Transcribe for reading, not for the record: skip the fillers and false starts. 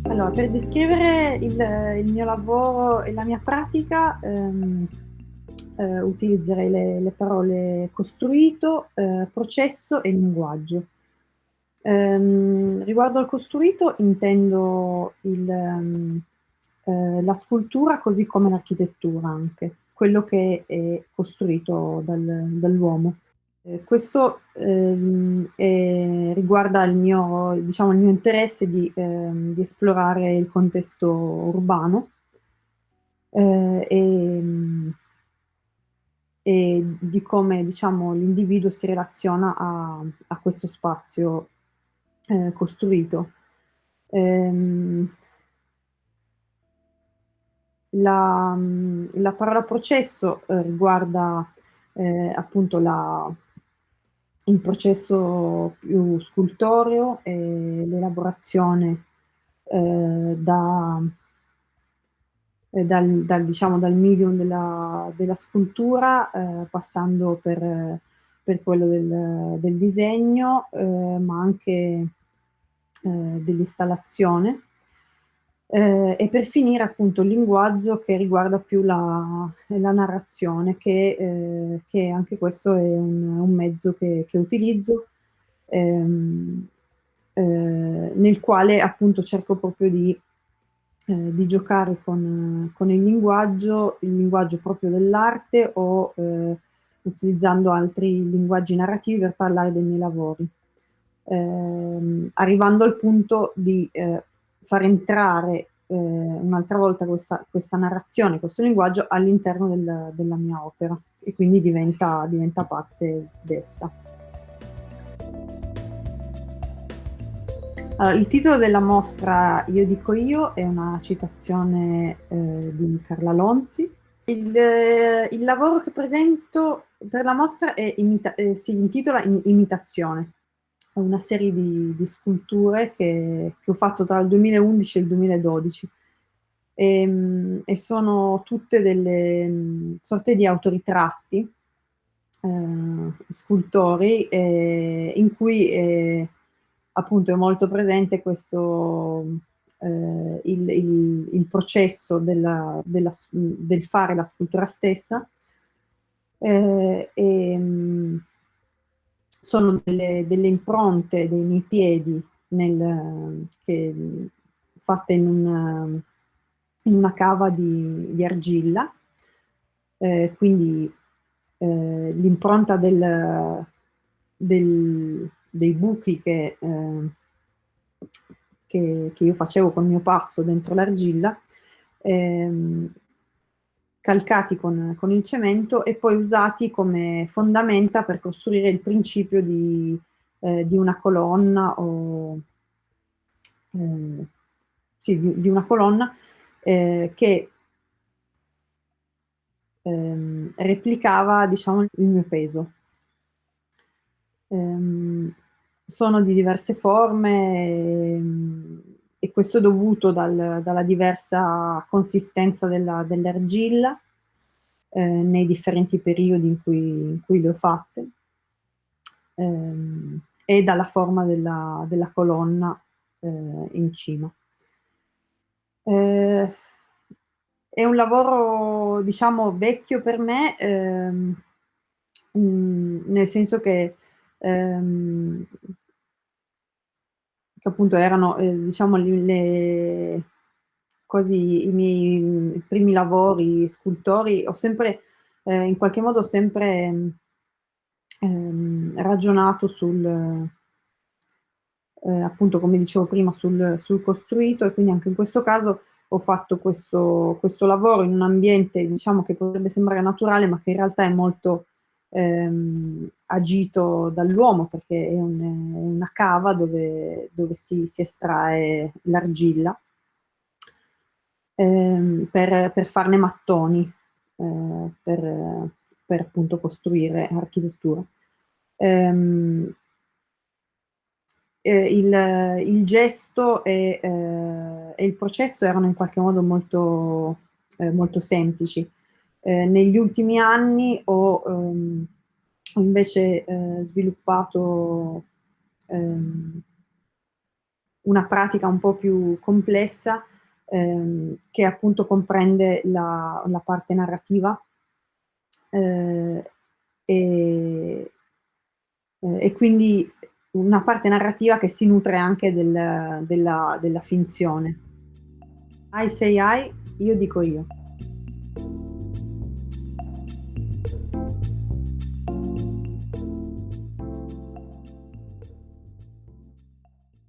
Allora, per descrivere il mio lavoro e la mia pratica, utilizzerei le parole costruito, processo e linguaggio. Riguardo al costruito intendo la scultura così come l'architettura anche, quello che è costruito dall'uomo. Questo, riguarda il mio diciamo, il mio interesse di esplorare il contesto urbano, ehm, e di come, diciamo, l'individuo si relaziona a questo spazio, costruito. Ehm, la parola processo, riguarda, appunto il processo più scultoreo e l'elaborazione, da dal diciamo dal medium della scultura, passando per quello del disegno, ma anche, dell'installazione, e per finire appunto il linguaggio che riguarda più la narrazione che anche questo è un mezzo che utilizzo, ehm, nel quale appunto cerco proprio di giocare con il linguaggio proprio dell'arte o, utilizzando altri linguaggi narrativi per parlare dei miei lavori. Arrivando al punto di, far entrare, un'altra volta questa narrazione, questo linguaggio all'interno della mia opera e quindi diventa parte d'essa. Allora, il titolo della mostra "Io dico io" è una citazione, di Carla Lonzi. Il lavoro che presento per la mostra si intitola Imitazione. È una serie di sculture che ho fatto tra il 2011 e il 2012. E sono tutte delle, sorte di autoritratti, scultori, in cui, appunto è molto presente questo, il processo del fare la scultura stessa. Sono delle impronte dei miei piedi fatte in una cava di argilla, quindi l'impronta dei buchi che io facevo col mio passo dentro l'argilla, ehm, calcati con il cemento e poi usati come fondamenta per costruire il principio di una colonna o sì, di una colonna che replicava, diciamo, il mio peso. Ehm, Sono di diverse forme, e questo è dovuto dalla diversa consistenza dell'argilla, nei differenti periodi in cui le ho fatte, e dalla forma della colonna, in cima. Ehm, è un lavoro, diciamo, vecchio per me, nel senso ehm, che appunto erano, diciamo quasi i miei, primi lavori scultori. Ho sempre, in qualche modo ho sempre, ragionato appunto come dicevo prima sul costruito, e quindi anche in questo caso ho fatto questo lavoro in un ambiente, diciamo, che potrebbe sembrare naturale, ma che in realtà è molto, agito dall'uomo, perché è una cava dove si estrae l'argilla, per farne mattoni, per appunto costruire architettura. Ehm il gesto e il processo erano in qualche modo molto semplici. Negli ultimi anni ho invece, sviluppato, ehm, una pratica un po' più complessa, che appunto comprende la parte narrativa, ehm, e e quindi una parte narrativa che si nutre anche della finzione. I say I, io dico io.